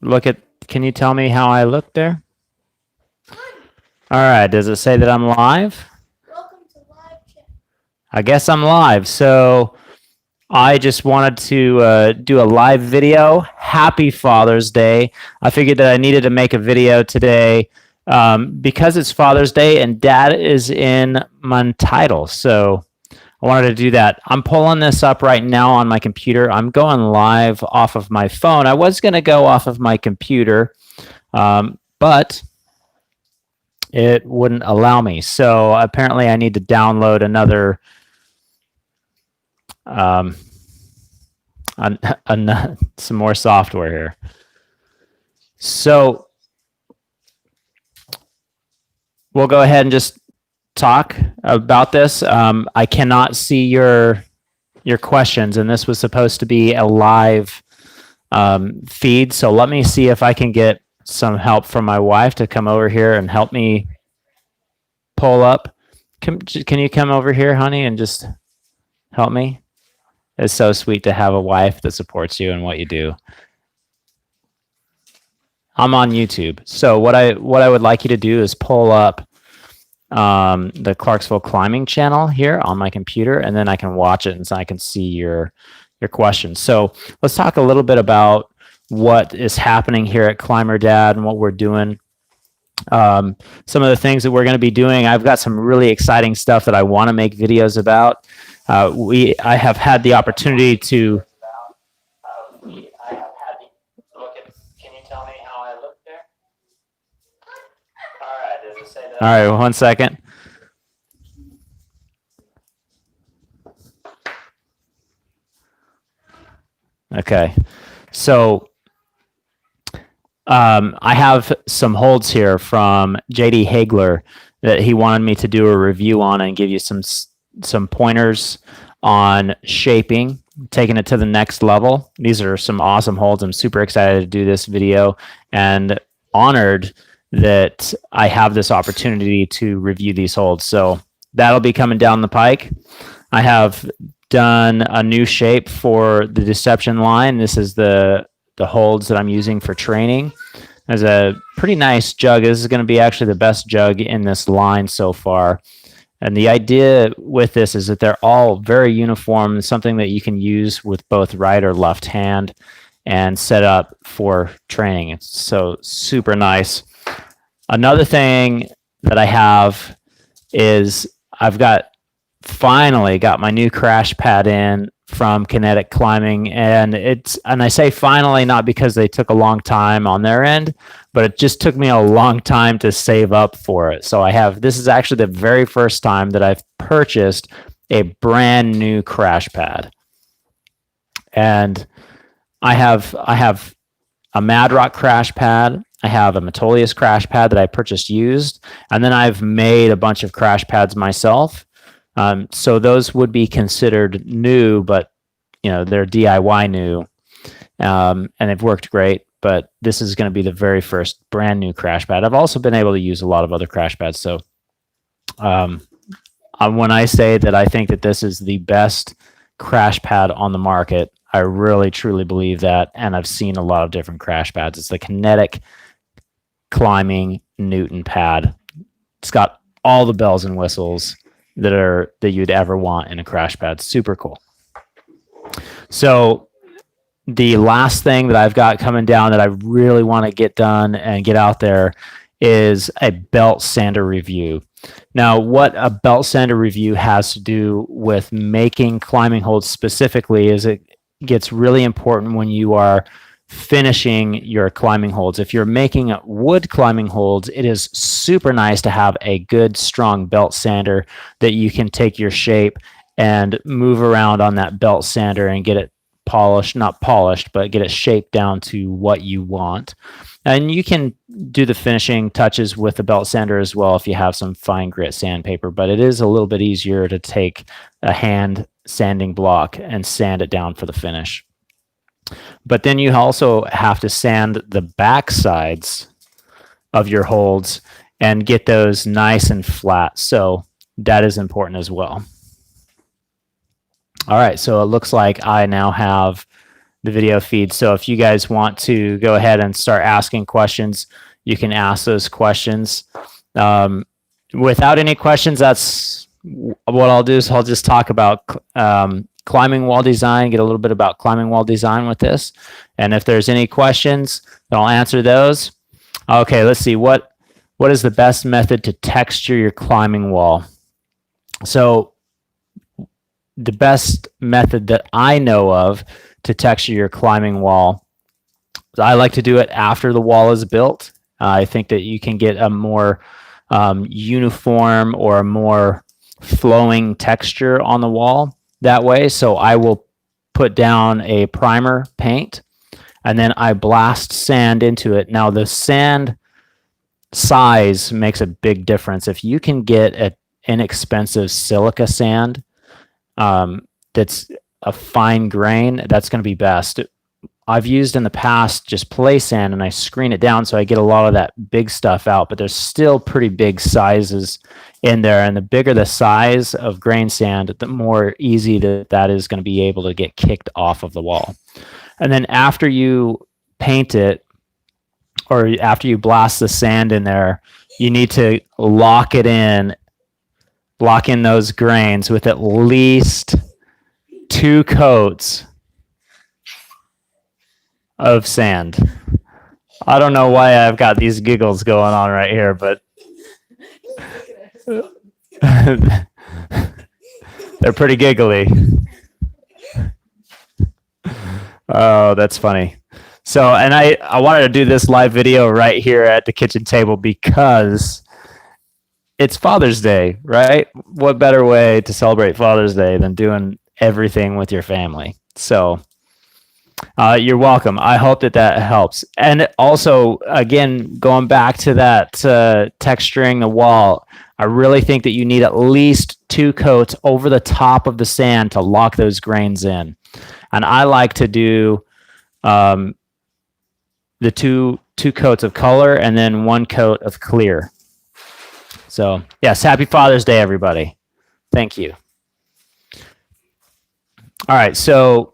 look at, can you tell me how I look there? All right, does it say that I'm live? Welcome to live chat. I guess I'm live. So I just wanted to do a live video. Happy Father's Day. I figured that I needed to make a video today because it's Father's Day and Dad is in my title. So I wanted to do that. I'm pulling this up right now on my computer. I'm going live off of my phone. I was going to go off of my computer, but it wouldn't allow me. So apparently I need to download another some more software here. So we'll go ahead and just talk about this. I cannot see your questions, and this was supposed to be a live feed. So let me see if I can get some help from my wife to come over here and help me pull up. Can you come over here, honey, and just help me? It's so sweet to have a wife that supports you in what you do. I'm on YouTube. So what I would like you to do is pull up the Clarksville Climbing channel here on my computer, and then I can watch it and so I can see your questions. So let's talk a little bit about what is happening here at Climber Dad and what we're doing. Some of the things that we're going to be doing, I've got some really exciting stuff that I want to make videos about. I have had the opportunity to. Can you tell me how I look there? All right, does it say that? All right, 1 second. Okay, so I have some holds here from JD Hagler that he wanted me to do a review on and give you some pointers on shaping, taking it to the next level. These are some awesome holds. I'm super excited to do this video and honored that I have this opportunity to review these holds. So that'll be coming down the pike. I have done a new shape for the Deception line. This is the holds that I'm using for training. There's a pretty nice jug. This is going to be actually the best jug in this line so far. And the idea with this is that they're all very uniform, something that you can use with both right or left hand and set up for training. It's so super nice. Another thing that I have is I've finally got my new crash pad in from Kinetic Climbing, and I say finally not because they took a long time on their end, but it just took me a long time to save up for it. So this is actually the very first time that I've purchased a brand new crash pad. And I have a Mad Rock crash pad. I have a Metolius crash pad that I purchased used, and then I've made a bunch of crash pads myself. So those would be considered new, but they're DIY new, and they've worked great. But this is going to be the very first brand new crash pad. I've also been able to use a lot of other crash pads. So when I say that I think that this is the best crash pad on the market, I really truly believe that, and I've seen a lot of different crash pads. It's the Kinetic Climbing Newton pad. It's got all the bells and whistles that you'd ever want in a crash pad. Super cool. So the last thing that I've got coming down that I really want to get done and get out there is a belt sander review. Now, what a belt sander review has to do with making climbing holds specifically is it gets really important when you are finishing your climbing holds. If you're making wood climbing holds, it is super nice to have a good, strong belt sander that you can take your shape and move around on that belt sander and get it polished, not polished, but get it shaped down to what you want. And you can do the finishing touches with the belt sander as well if you have some fine grit sandpaper, but it is a little bit easier to take a hand sanding block and sand it down for the finish. But then you also have to sand the back sides of your holds and get those nice and flat. So that is important as well. All right, so it looks like I now have the video feed. So if you guys want to go ahead and start asking questions, you can ask those questions. Without any questions, that's what I'll do is I'll just talk about climbing wall design, get a little bit about climbing wall design with this. And if there's any questions, I'll answer those. Okay, let's see. What is the best method to texture your climbing wall? So the best method that I know of to texture your climbing wall, I like to do it after the wall is built. I think that you can get a more uniform or a more flowing texture on the wall that way. So I will put down a primer paint and then I blast sand into it. Now the sand size makes a big difference. If you can get an inexpensive silica sand that's a fine grain, that's going to be best. I've used in the past just play sand and I screen it down so I get a lot of that big stuff out, but there's still pretty big sizes in there. And the bigger the size of grain sand, the more easy that is going to be able to get kicked off of the wall. And then after you paint it, or after you blast the sand in there, you need to lock in those grains with at least 2 coats of sand. I don't know why I've got these giggles going on right here, but they're pretty giggly. Oh, that's funny. So, and I wanted to do this live video right here at the kitchen table because it's Father's Day, right? What better way to celebrate Father's Day than doing everything with your family? So, you're welcome. I hope that helps. And also, again, going back to that texturing the wall, I really think that you need at least 2 coats over the top of the sand to lock those grains in. And I like to do the two coats of color and then 1 coat of clear. So, yes, happy Father's Day, everybody. Thank you. All right, so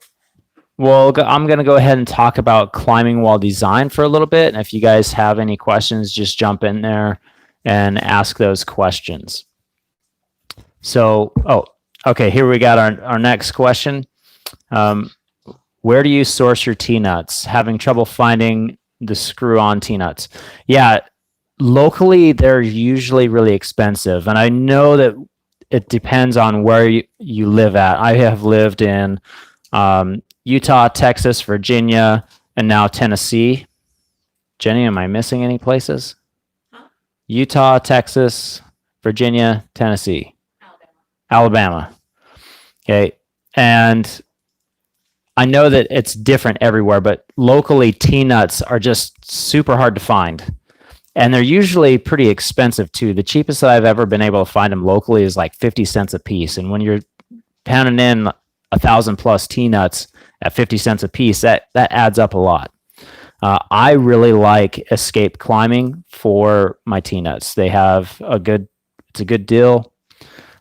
I'm going to go ahead and talk about climbing wall design for a little bit. And if you guys have any questions, just jump in there and ask those questions. So, okay, here we got our next question. Where do you source your T-nuts? Having trouble finding the screw-on T-nuts. Yeah, locally, they're usually really expensive. And I know that it depends on where you live at. I have lived in Utah, Texas, Virginia, and now Tennessee. Jenny, am I missing any places? Huh? Utah, Texas, Virginia, Tennessee. Alabama. Okay. And I know that it's different everywhere, but locally T-nuts are just super hard to find. And they're usually pretty expensive too. The cheapest that I've ever been able to find them locally is like 50 cents a piece. And when you're pounding in 1,000 plus T-nuts at 50 cents a piece, that adds up a lot. I really like Escape Climbing for my T-nuts. They have it's a good deal.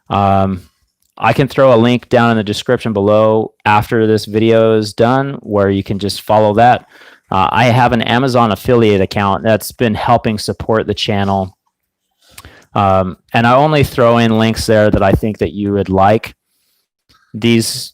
I can throw a link down in the description below after this video is done where you can just follow that. I have an Amazon affiliate account that's been helping support the channel. And I only throw in links there that I think that you would like. These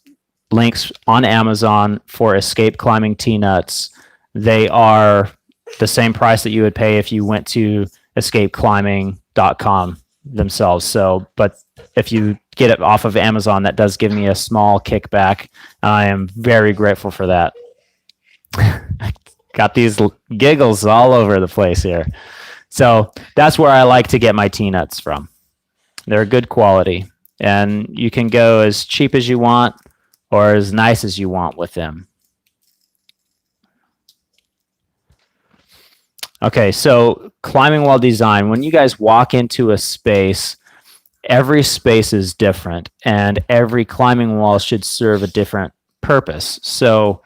links on Amazon for Escape Climbing T-nuts, they are the same price that you would pay if you went to escapeclimbing.com themselves. So, but if you get it off of Amazon, that does give me a small kickback. I am very grateful for that. Got these giggles all over the place here. So that's where I like to get my T-nuts from. They're good quality, and you can go as cheap as you want or as nice as you want with them. Okay, so climbing wall design. When you guys walk into a space, every space is different, and every climbing wall should serve a different purpose. So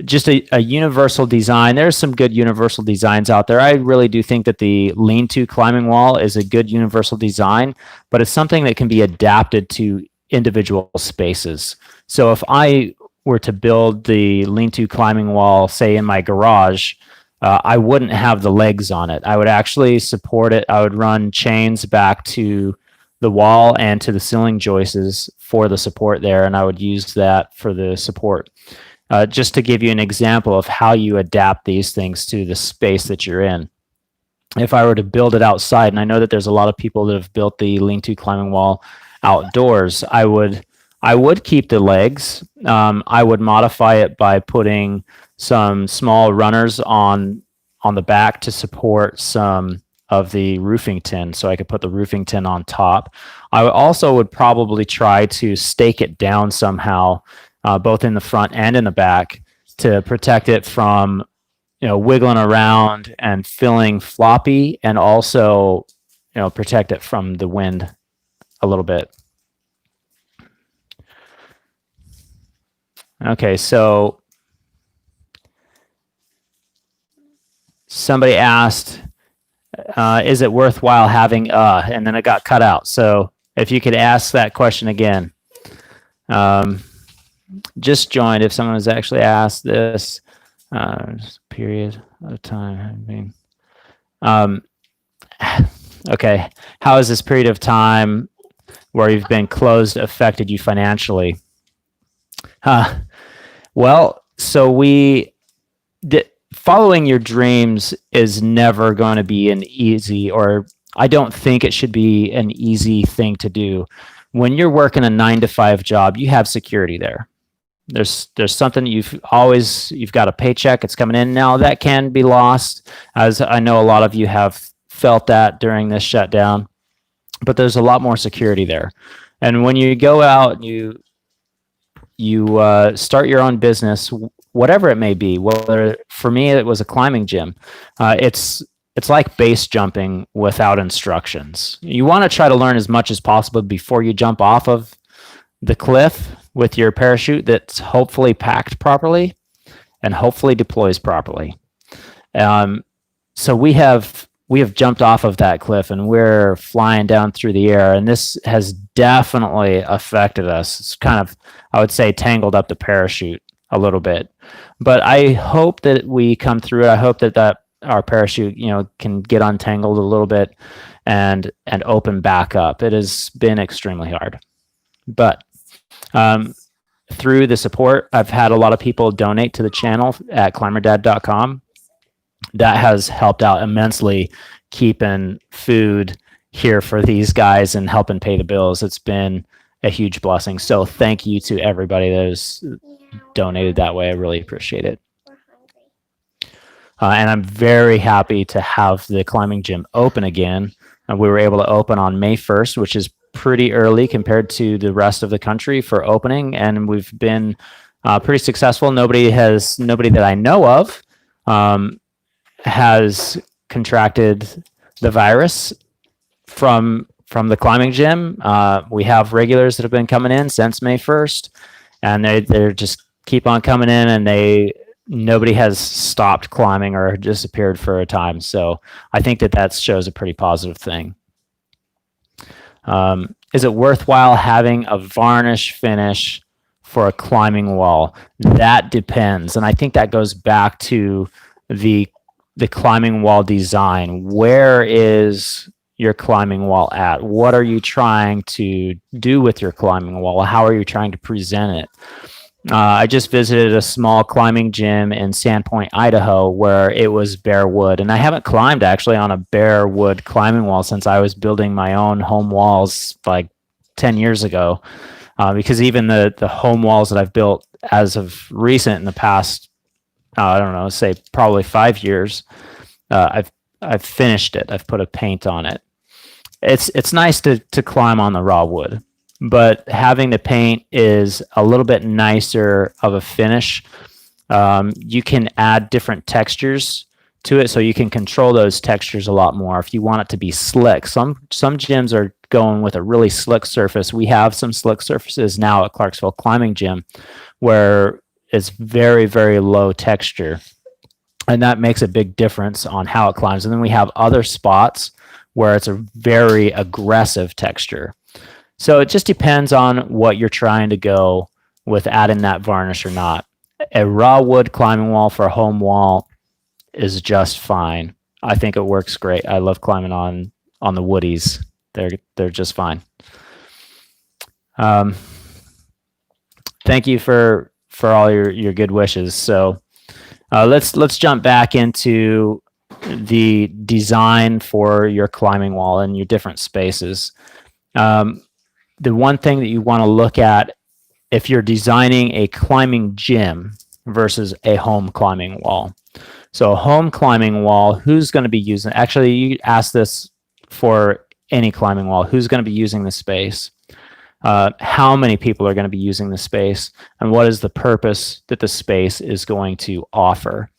just a universal design. There's some good universal designs out there. I really do think that the lean-to climbing wall is a good universal design, but it's something that can be adapted to individual spaces. So if I were to build the lean-to climbing wall, say in my garage, I wouldn't have the legs on it. I would actually support it. I would run chains back to the wall and to the ceiling joists for the support there, and I would use that for the support. Just to give you an example of how you adapt these things to the space that you're in. If I were to build it outside, and I know that there's a lot of people that have built the lean-to climbing wall outdoors, I would keep the legs. I would modify it by putting some small runners on the back to support some of the roofing tin, so I could put the roofing tin on top. I also would probably try to stake it down somehow, both in the front and in the back, to protect it from wiggling around and feeling floppy, and also protect it from the wind a little bit. Okay, so somebody asked, is it worthwhile having and then it got cut out. So if you could ask that question again. Just joined if someone has actually asked this. Period of time. Okay, how has this period of time where you've been closed affected you financially? Well, so following your dreams is never going to be an easy, or I don't think it should be an easy thing to do. When you're working a 9-to-5 job, you have security there. There's something you've got a paycheck, it's coming in. Now that can be lost, as I know a lot of you have felt that during this shutdown, but there's a lot more security there. And when you go out and you start your own business, whatever it may be, whether for me it was a climbing gym, it's like base jumping without instructions. You want to try to learn as much as possible before you jump off of the cliff with your parachute that's hopefully packed properly and hopefully deploys properly. So we have jumped off of that cliff and we're flying down through the air, and this has definitely affected us. It's kind of, I would say, tangled up the parachute a little bit, but I hope that we come through it. I hope that our parachute, can get untangled a little bit and open back up. It has been extremely hard, but through the support, I've had a lot of people donate to the channel at climberdad.com. That has helped out immensely, keeping food here for these guys and helping pay the bills. It's been a huge blessing. So thank you to everybody that has donated that way. I really appreciate it. And I'm very happy to have the climbing gym open again. We were able to open on May 1st, which is pretty early compared to the rest of the country for opening, and we've been pretty successful. Nobody that I know of has contracted the virus from the climbing gym. We have regulars that have been coming in since May 1st, and they're just keep on coming in, and nobody has stopped climbing or disappeared for a time. So I think that shows a pretty positive thing. Is it worthwhile having a varnish finish for a climbing wall? That depends. And I think that goes back to the climbing wall design. Where is your climbing wall at? What are you trying to do with your climbing wall? How are you trying to present it? I just visited a small climbing gym in Sandpoint, Idaho, where it was bare wood. And I haven't climbed actually on a bare wood climbing wall since I was building my own home walls like 10 years ago. Because even the home walls that I've built as of recent in the past, I don't know, say probably 5 years, I've finished it. I've put a paint on it. It's nice to climb on the raw wood, but having the paint is a little bit nicer of a finish. You can add different textures to it, so you can control those textures a lot more if you want it to be slick. Some gyms are going with a really slick surface. We have some slick surfaces now at Clarksville Climbing Gym where it's very, very low texture, and that makes a big difference on how it climbs. And then we have other spots where it's a very aggressive texture. So it just depends on what you're trying to go with adding that varnish or not. A raw wood climbing wall for a home wall is just fine. I think it works great. I love climbing on the woodies. They're just fine. Um, Thank you for all your good wishes. So let's jump back into the design for your climbing wall and your different spaces. The one thing that you want to look at if you're designing a climbing gym versus a home climbing wall. So a home climbing wall, who's going to be using? Actually, you ask this for any climbing wall. Who's going to be using the space? How many people are going to be using the space, and what is the purpose that the space is going to offer.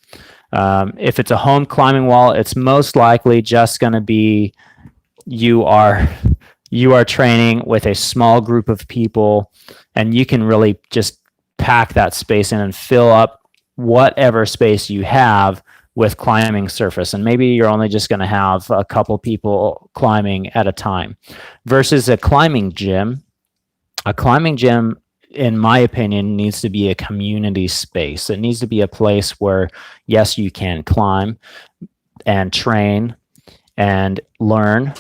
If it's a home climbing wall, it's most likely just going to be you are training with a small group of people, and you can really just pack that space in and fill up whatever space you have with climbing surface. And maybe you're only just going to have a couple people climbing at a time versus a climbing gym. A climbing gym, in my opinion, needs to be a community space. It needs to be a place where, yes, you can climb and train and learn,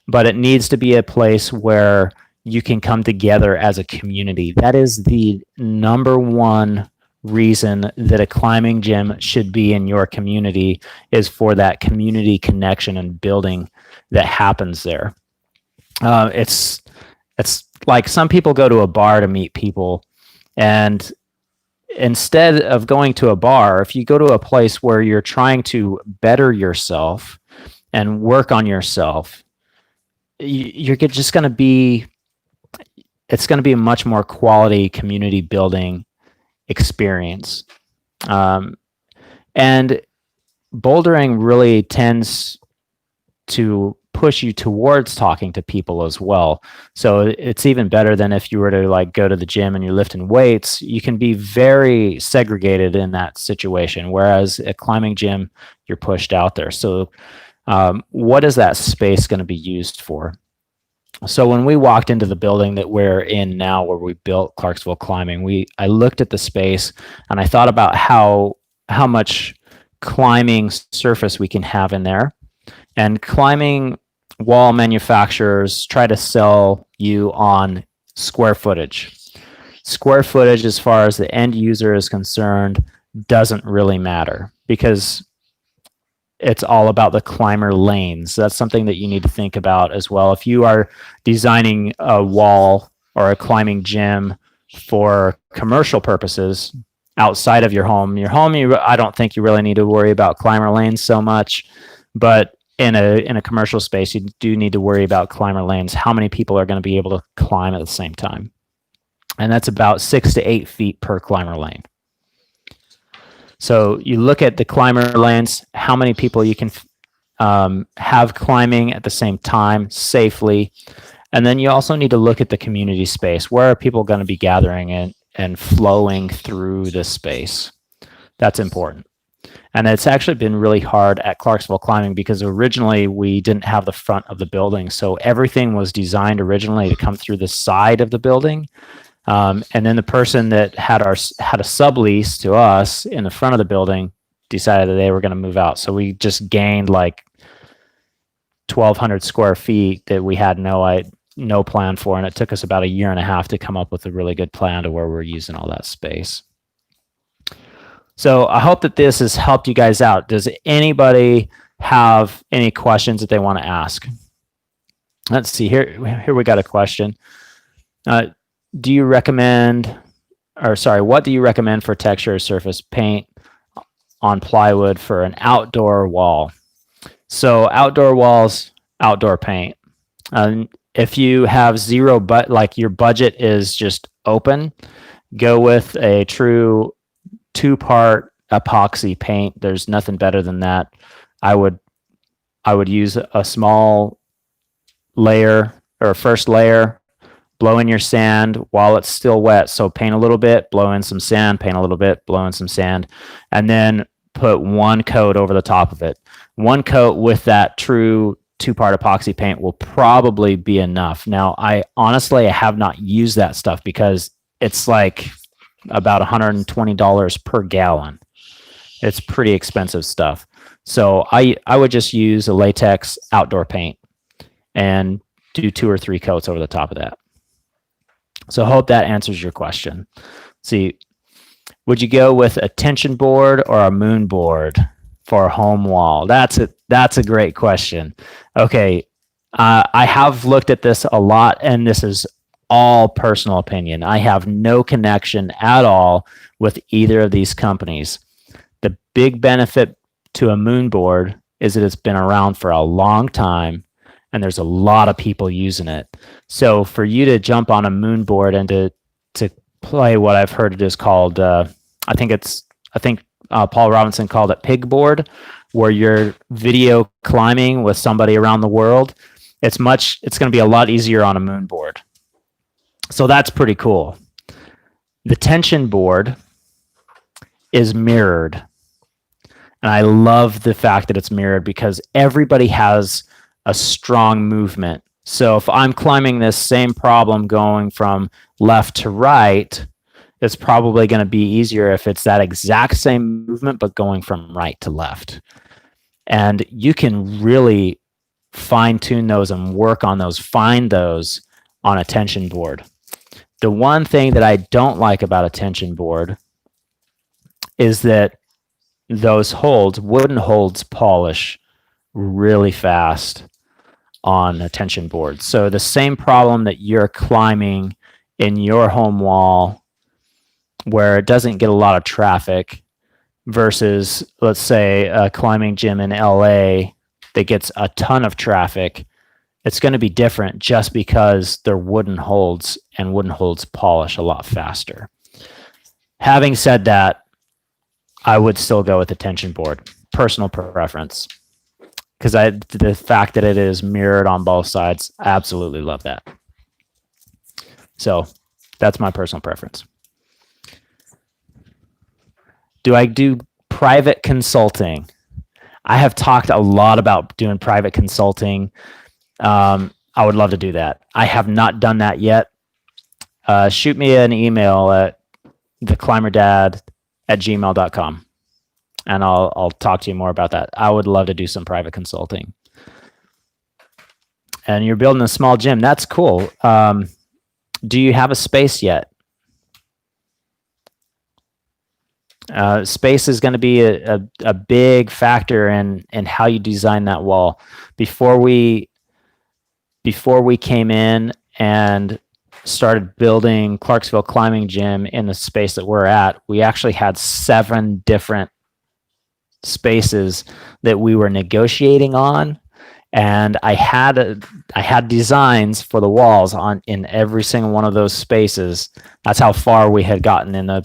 but it needs to be a place where you can come together as a community. That is the number one reason that a climbing gym should be in your community, is for that community connection and building that happens there. It's like some people go to a bar to meet people, and instead of going to a bar, if you go to a place where you're trying to better yourself and work on yourself, you're just going to be, it's going to be a much more quality community building experience. And bouldering really tends to push you towards talking to people as well. So it's even better than if you were to like go to the gym and you're lifting weights. You can be very segregated in that situation, whereas a climbing gym, you're pushed out there. So what is that space going to be used for? So when we walked into the building that we're in now, where we built Clarksville Climbing, I looked at the space and I thought about how much climbing surface we can have in there. And climbing wall manufacturers try to sell you on square footage. Square footage, as far as the end user is concerned, doesn't really matter, because it's all about the climber lanes. That's something that you need to think about as well. If you are designing a wall or a climbing gym for commercial purposes outside of your home, I don't think you really need to worry about climber lanes so much. But in a commercial space, you do need to worry about climber lanes. How many people are going to be able to climb at the same time? And that's about 6 to 8 feet per climber lane. So you look at the climber lanes, how many people you can have climbing at the same time safely. And then you also need to look at the community space. Where are people going to be gathering and flowing through this space? That's important. And it's actually been really hard at Clarksville Climbing, because originally we didn't have the front of the building. So everything was designed originally to come through the side of the building. And then the person that had a sublease to us in the front of the building decided that they were going to move out. So we just gained like 1,200 square feet that we had no plan for. And it took us about a year and a half to come up with a really good plan to where we're using all that space. So I hope that this has helped you guys out. Does anybody have any questions that they want to ask? Let's see, here we got a question. What do you recommend for texture or surface paint on plywood for an outdoor wall? So outdoor walls, outdoor paint. If you have zero, but like your budget is just open, go with a true 2-part epoxy paint. There's nothing better than that. I would use a small layer, or first layer, blow in your sand while it's still wet. So paint a little bit, blow in some sand, paint a little bit, blow in some sand, and then put one coat over the top of it. One coat with that true 2-part epoxy paint will probably be enough. Now, I have not used that stuff because it's like about $120 per gallon. It's pretty expensive stuff. So I would just use a latex outdoor paint and do 2 or 3 coats over the top of that. So I hope that answers your question. See, would you go with a tension board or a moon board for a home wall? That's a great question. Okay, I have looked at this a lot, and this is all personal opinion. I have no connection at all with either of these companies. The big benefit to a moon board is that it's been around for a long time and there's a lot of people using it. So for you to jump on a moon board and to play what I've heard it is called, I think Paul Robinson called it pig board, where you're video climbing with somebody around the world. It's going to be a lot easier on a moon board. So that's pretty cool. The tension board is mirrored. And I love the fact that it's mirrored because everybody has a strong movement. So if I'm climbing this same problem going from left to right, it's probably going to be easier if it's that exact same movement, but going from right to left. And you can really fine tune those and work on those, find those on a tension board. The one thing that I don't like about a tension board is that those holds, wooden holds, polish really fast on a tension board. So the same problem that you're climbing in your home wall where it doesn't get a lot of traffic versus, let's say, a climbing gym in LA that gets a ton of traffic, it's going to be different just because they're wooden holds and wooden holds polish a lot faster. Having said that, I would still go with the tension board, personal preference, because the fact that it is mirrored on both sides, I absolutely love that. So that's my personal preference. Do I do private consulting? I have talked a lot about doing private consulting. I would love to do that. I have not done that yet. Shoot me an email at theclimberdad@gmail.com and I'll talk to you more about that. I would love to do some private consulting. And you're building a small gym. That's cool. Do you have a space yet? Space is going to be a big factor in how you design that wall. Before we came in and started building Clarksville Climbing Gym in the space that we're at, we actually had 7 different spaces that we were negotiating on, and I had designs for the walls in every single one of those spaces. That's how far we had gotten in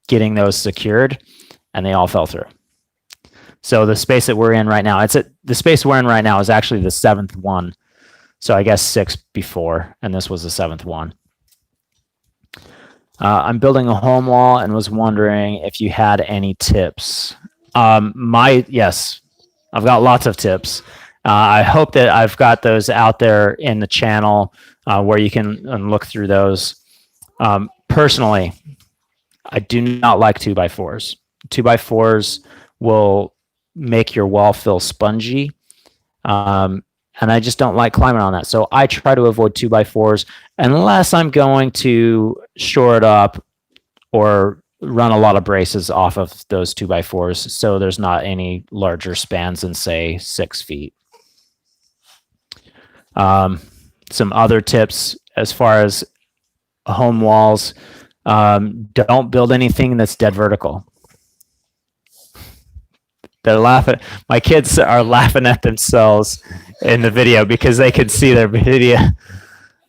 getting those secured, and they all fell through. So the space that we're in right now, the space we're in right now is actually the 7th one. So I guess 6 before, and this was the 7th one. I'm building a home wall and was wondering if you had any tips. Yes, I've got lots of tips. I hope that I've got those out there in the channel where you can look through those. Personally, I do not like 2x4s. 2x4s will make your wall feel spongy. And I just don't like climbing on that. So I try to avoid 2x4s unless I'm going to shore it up or run a lot of braces off of those 2x4s so there's not any larger spans than, say, 6 feet. Some other tips as far as home walls, don't build anything that's dead vertical. They're laughing. My kids are laughing at themselves in the video because they can see their video.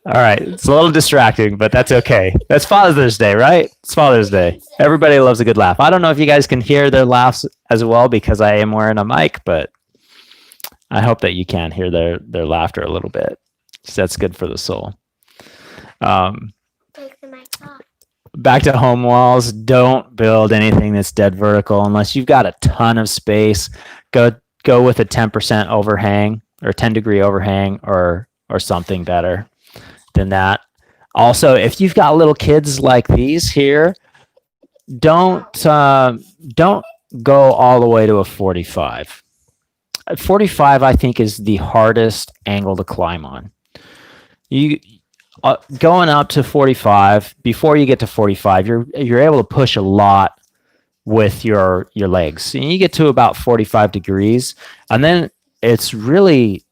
All right. It's a little distracting, but that's okay. That's Father's Day, right? It's Father's Day. Everybody loves a good laugh. I don't know if you guys can hear their laughs as well because I am wearing a mic, but I hope that you can hear their laughter a little bit. So that's good for the soul. Take the mic off. Back to home walls. Don't build anything that's dead vertical unless you've got a ton of space. Go with a 10% overhang or 10-degree overhang or something better than that. Also, if you've got little kids like these here, don't go all the way to a 45. 45, I think, is the hardest angle to climb on. You going up to 45, before you get to 45, you're able to push a lot with your legs. And you get to about 45 degrees, and then it's really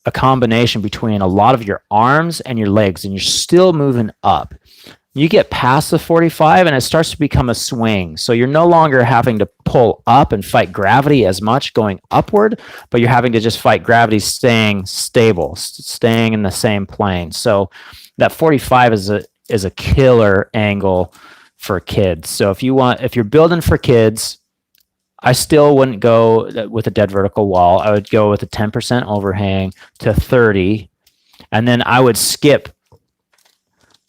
a combination between a lot of your arms and your legs, and you're still moving up. You get past the 45 and it starts to become a swing. So you're no longer having to pull up and fight gravity as much going upward, but you're having to just fight gravity staying stable, staying in the same plane. So that 45 is a killer angle for kids. So if you're building for kids, I still wouldn't go with a dead vertical wall. I would go with a 10% overhang to 30, and then I would skip,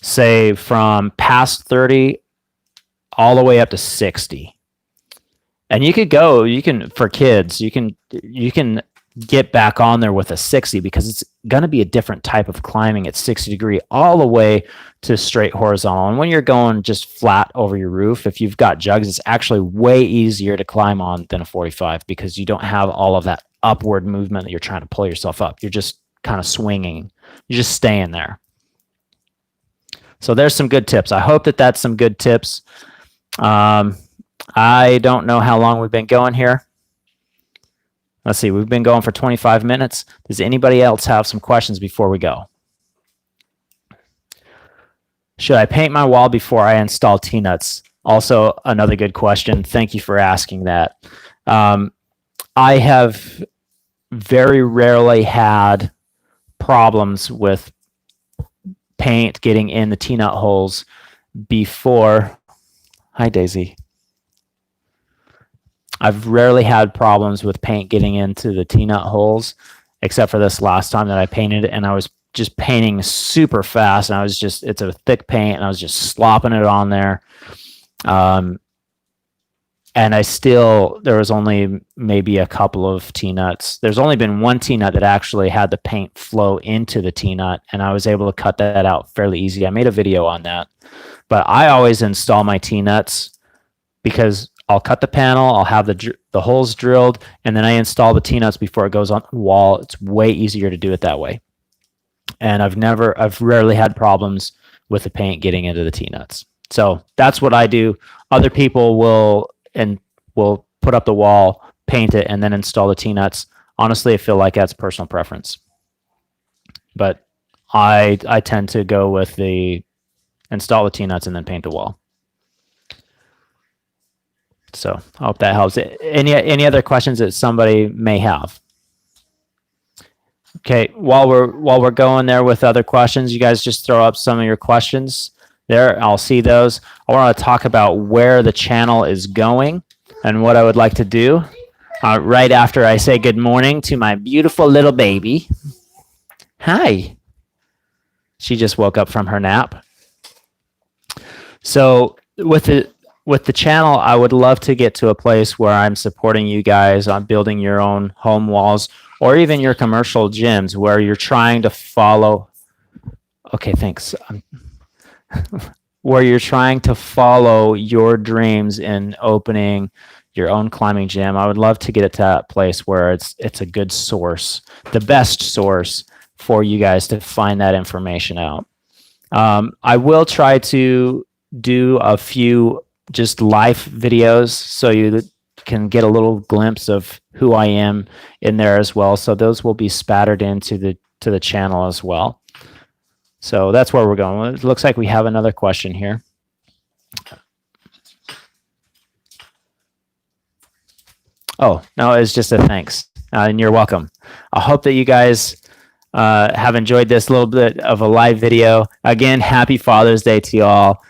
say, from past 30 all the way up to 60. And for kids, you can get back on there with a 60, because it's going to be a different type of climbing at 60 degree all the way to straight horizontal. And when you're going just flat over your roof, if you've got jugs, it's actually way easier to climb on than a 45, because you don't have all of that upward movement that you're trying to pull yourself up. You're just kind of swinging. You're just staying there. So there's some good tips. I hope that that's some good tips. I don't know how long we've been going here. Let's see, we've been going for 25 minutes. Does anybody else have some questions before we go? Should I paint my wall before I install T-nuts? Also, another good question. Thank you for asking that. I have very rarely had problems with paint getting in the T-nut holes before. Hi, Daisy. I've rarely had problems with paint getting into the T-nut holes, except for this last time that I painted, and I was just painting super fast, and it's a thick paint, and I was just slopping it on there. And there was only maybe a couple of T-nuts. There's only been one T-nut that actually had the paint flow into the T-nut, and I was able to cut that out fairly easy. I made a video on that. But I always install my T-nuts, because I'll cut the panel, I'll have the holes drilled, and then I install the T-nuts before it goes on the wall. It's way easier to do it that way. And I've rarely had problems with the paint getting into the T-nuts. So that's what I do. Other people will put up the wall, paint it, and then install the T-nuts. Honestly, I feel like that's personal preference. But I tend to go with install the T-nuts and then paint the wall. So I hope that helps. Any other questions that somebody may have? Okay, while we're going there with other questions, you guys just throw up some of your questions there. I'll see those. I want to talk about where the channel is going and what I would like to do right after I say good morning to my beautiful little baby. Hi. She just woke up from her nap. So with the channel, I would love to get to a place where I'm supporting you guys on building your own home walls, or even your commercial gyms where you're trying to follow. Okay, thanks. Where you're trying to follow your dreams in opening your own climbing gym. I would love to get it to that place where it's a good source, the best source for you guys to find that information out. I will try to do a few just live videos so you can get a little glimpse of who I am in there as well. So those will be spattered into the channel as well. So that's where we're going. It looks like we have another question here. Oh, no, it's just a thanks. And you're welcome. I hope that you guys have enjoyed this little bit of a live video. Again, happy Father's Day to you all.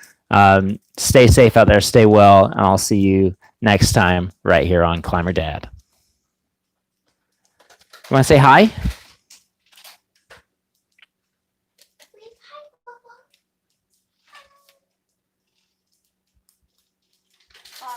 Stay safe out there, stay well, and I'll see you next time right here on Climber Dad. You want to say hi?